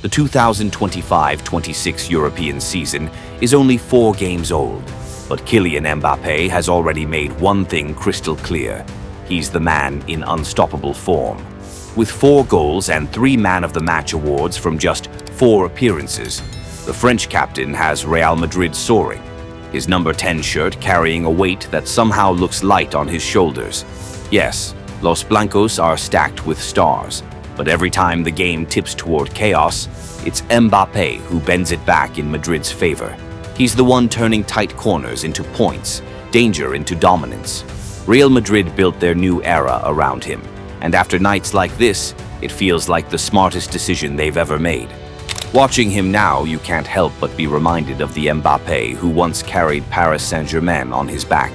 The 2025-26 European season is only 4 games old, but Kylian Mbappé has already made one thing crystal clear. He's the man in unstoppable form. With 4 goals and 3 Man of the Match awards from just 4 appearances, the French captain has Real Madrid soaring, his number 10 shirt carrying a weight that somehow looks light on his shoulders. Yes, Los Blancos are stacked with stars, but every time the game tips toward chaos, it's Mbappé who bends it back in Madrid's favor. He's the one turning tight corners into points, danger into dominance. Real Madrid built their new era around him, and after nights like this, it feels like the smartest decision they've ever made. Watching him now, you can't help but be reminded of the Mbappé who once carried Paris Saint-Germain on his back.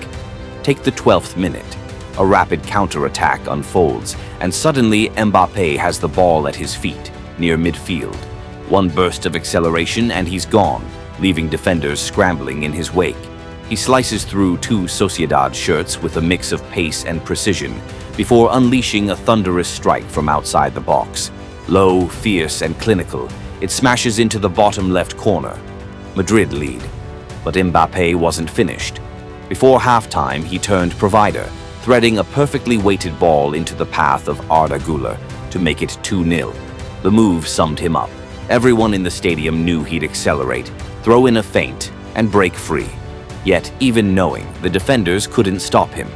Take the 12th minute. A rapid counter-attack unfolds, and suddenly Mbappé has the ball at his feet, near midfield. One burst of acceleration and he's gone, leaving defenders scrambling in his wake. He slices through 2 Sociedad shirts with a mix of pace and precision, before unleashing a thunderous strike from outside the box. Low, fierce, and clinical, it smashes into the bottom left corner. Madrid lead, but Mbappé wasn't finished. Before halftime, he turned provider, threading a perfectly weighted ball into the path of Arda Güler to make it 2-0. The move summed him up. Everyone in the stadium knew he'd accelerate, throw in a feint, and break free. Yet, even knowing, the defenders couldn't stop him.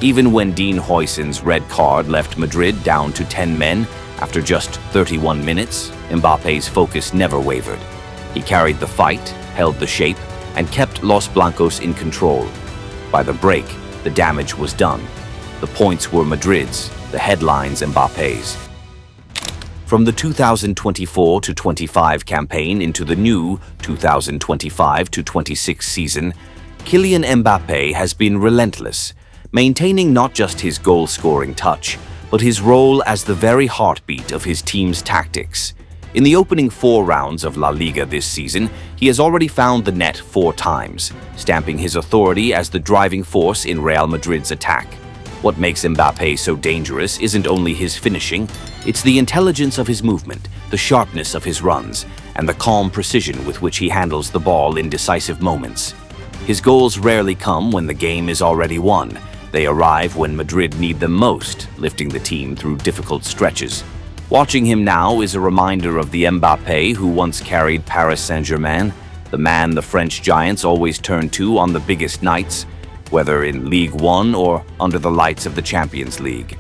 Even when Dean Huijsen's red card left Madrid down to 10 men after just 31 minutes, Mbappé's focus never wavered. He carried the fight, held the shape, and kept Los Blancos in control. By the break, the damage was done. The points were Madrid's, the headlines Mbappé's. From the 2024-25 campaign into the new 2025-26 season, Kylian Mbappé has been relentless, maintaining not just his goal-scoring touch, but his role as the very heartbeat of his team's tactics. In the opening 4 rounds of La Liga this season, he has already found the net 4 times, stamping his authority as the driving force in Real Madrid's attack. What makes Mbappé so dangerous isn't only his finishing, it's the intelligence of his movement, the sharpness of his runs, and the calm precision with which he handles the ball in decisive moments. His goals rarely come when the game is already won. They arrive when Madrid need them most, lifting the team through difficult stretches. Watching him now is a reminder of the Mbappé who once carried Paris Saint-Germain, the man the French giants always turn to on the biggest nights, whether in Ligue 1 or under the lights of the Champions League.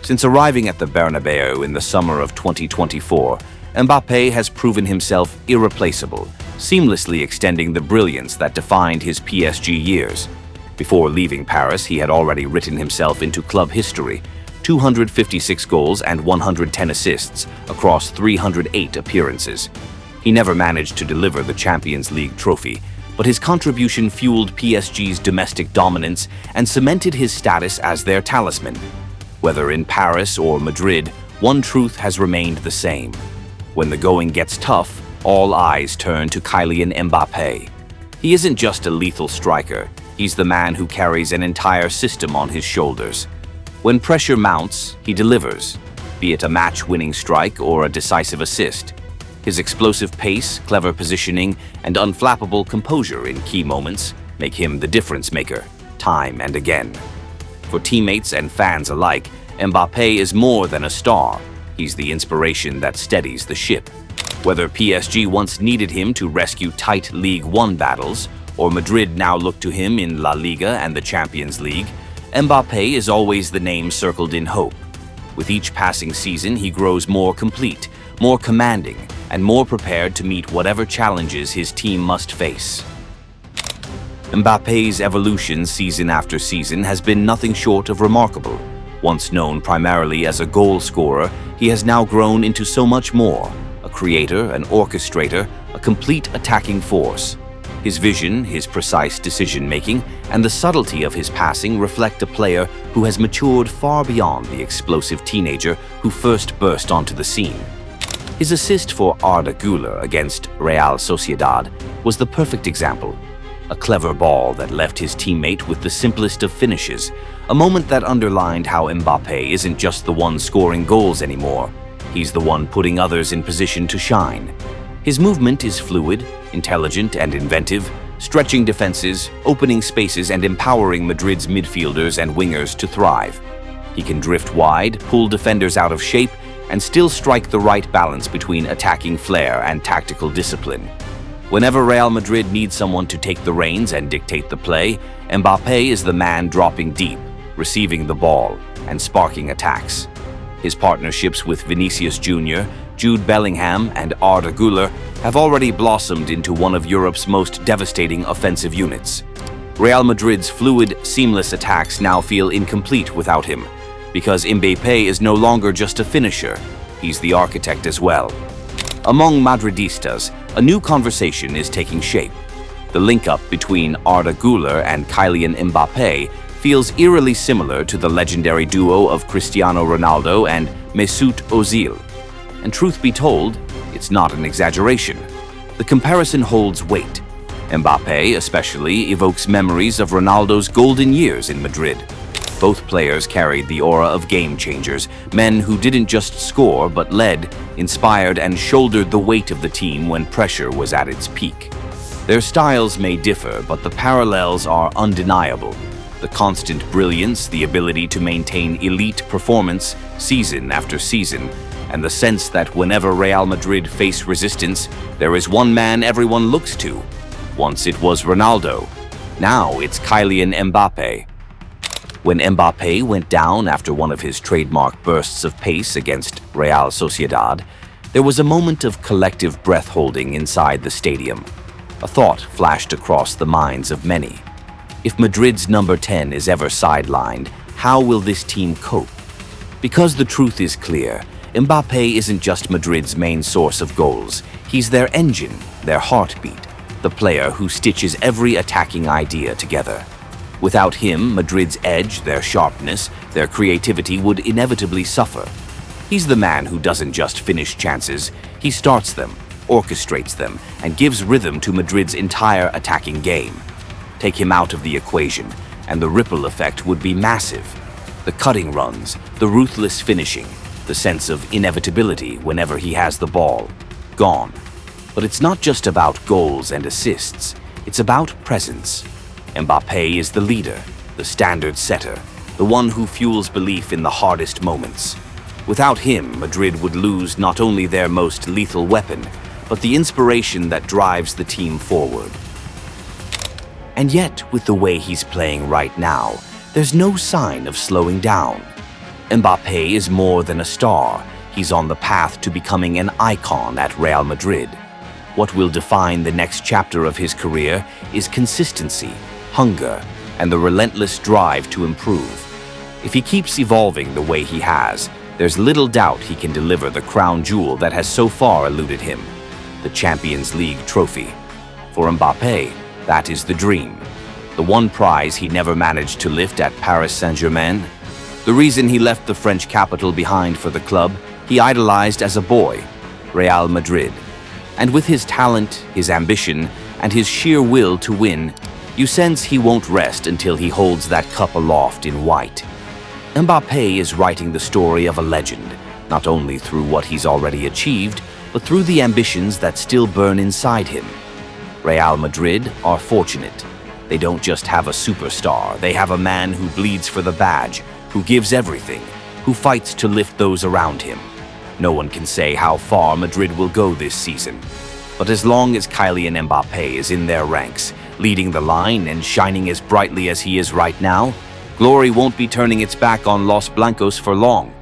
Since arriving at the Bernabéu in the summer of 2024, Mbappé has proven himself irreplaceable, seamlessly extending the brilliance that defined his PSG years. Before leaving Paris, he had already written himself into club history, 256 goals and 110 assists across 308 appearances. He never managed to deliver the Champions League trophy, but his contribution fueled PSG's domestic dominance and cemented his status as their talisman. Whether in Paris or Madrid, one truth has remained the same. When the going gets tough, all eyes turn to Kylian Mbappé. He isn't just a lethal striker, he's the man who carries an entire system on his shoulders. When pressure mounts, he delivers, be it a match-winning strike or a decisive assist. His explosive pace, clever positioning, and unflappable composure in key moments make him the difference maker, time and again. For teammates and fans alike, Mbappé is more than a star. He's the inspiration that steadies the ship. Whether PSG once needed him to rescue tight Ligue 1 battles, or Madrid now look to him in La Liga and the Champions League, Mbappé is always the name circled in hope. With each passing season, he grows more complete, more commanding, and more prepared to meet whatever challenges his team must face. Mbappé's evolution season after season has been nothing short of remarkable. Once known primarily as a goal scorer, he has now grown into so much more: a creator, an orchestrator, a complete attacking force. His vision, his precise decision-making, and the subtlety of his passing reflect a player who has matured far beyond the explosive teenager who first burst onto the scene. His assist for Arda Güler against Real Sociedad was the perfect example. A clever ball that left his teammate with the simplest of finishes, a moment that underlined how Mbappé isn't just the one scoring goals anymore. He's the one putting others in position to shine. His movement is fluid, intelligent, and inventive, stretching defenses, opening spaces, and empowering Madrid's midfielders and wingers to thrive. He can drift wide, pull defenders out of shape, and still strike the right balance between attacking flair and tactical discipline. Whenever Real Madrid needs someone to take the reins and dictate the play, Mbappé is the man dropping deep, receiving the ball, and sparking attacks. His partnerships with Vinicius Jr., Jude Bellingham, and Arda Güler have already blossomed into one of Europe's most devastating offensive units. Real Madrid's fluid, seamless attacks now feel incomplete without him, because Mbappé is no longer just a finisher, he's the architect as well. Among Madridistas, a new conversation is taking shape. The link-up between Arda Güler and Kylian Mbappé feels eerily similar to the legendary duo of Cristiano Ronaldo and Mesut Ozil. And truth be told, it's not an exaggeration. The comparison holds weight. Mbappé especially evokes memories of Ronaldo's golden years in Madrid. Both players carried the aura of game changers, men who didn't just score but led, inspired, and shouldered the weight of the team when pressure was at its peak. Their styles may differ, but the parallels are undeniable. The constant brilliance, the ability to maintain elite performance season after season, and the sense that whenever Real Madrid face resistance, there is one man everyone looks to. Once it was Ronaldo, now it's Kylian Mbappé. When Mbappé went down after one of his trademark bursts of pace against Real Sociedad, there was a moment of collective breath-holding inside the stadium. A thought flashed across the minds of many. If Madrid's number 10 is ever sidelined, how will this team cope? Because the truth is clear, Mbappé isn't just Madrid's main source of goals. He's their engine, their heartbeat, the player who stitches every attacking idea together. Without him, Madrid's edge, their sharpness, their creativity would inevitably suffer. He's the man who doesn't just finish chances, he starts them, orchestrates them, and gives rhythm to Madrid's entire attacking game. Take him out of the equation, and the ripple effect would be massive. The cutting runs, the ruthless finishing, the sense of inevitability whenever he has the ball. Gone. But it's not just about goals and assists, it's about presence. Mbappé is the leader, the standard setter, the one who fuels belief in the hardest moments. Without him, Madrid would lose not only their most lethal weapon, but the inspiration that drives the team forward. And yet, with the way he's playing right now, there's no sign of slowing down. Mbappé is more than a star. He's on the path to becoming an icon at Real Madrid. What will define the next chapter of his career is consistency, hunger, and the relentless drive to improve. If he keeps evolving the way he has, there's little doubt he can deliver the crown jewel that has so far eluded him, the Champions League trophy. For Mbappé, that is the dream. The one prize he never managed to lift at Paris Saint-Germain. The reason he left the French capital behind for the club he idolized as a boy, Real Madrid. And with his talent, his ambition, and his sheer will to win, you sense he won't rest until he holds that cup aloft in white. Mbappé is writing the story of a legend, not only through what he's already achieved, but through the ambitions that still burn inside him. Real Madrid are fortunate. They don't just have a superstar, they have a man who bleeds for the badge, who gives everything, who fights to lift those around him. No one can say how far Madrid will go this season. But as long as Kylian Mbappé is in their ranks, leading the line and shining as brightly as he is right now, glory won't be turning its back on Los Blancos for long.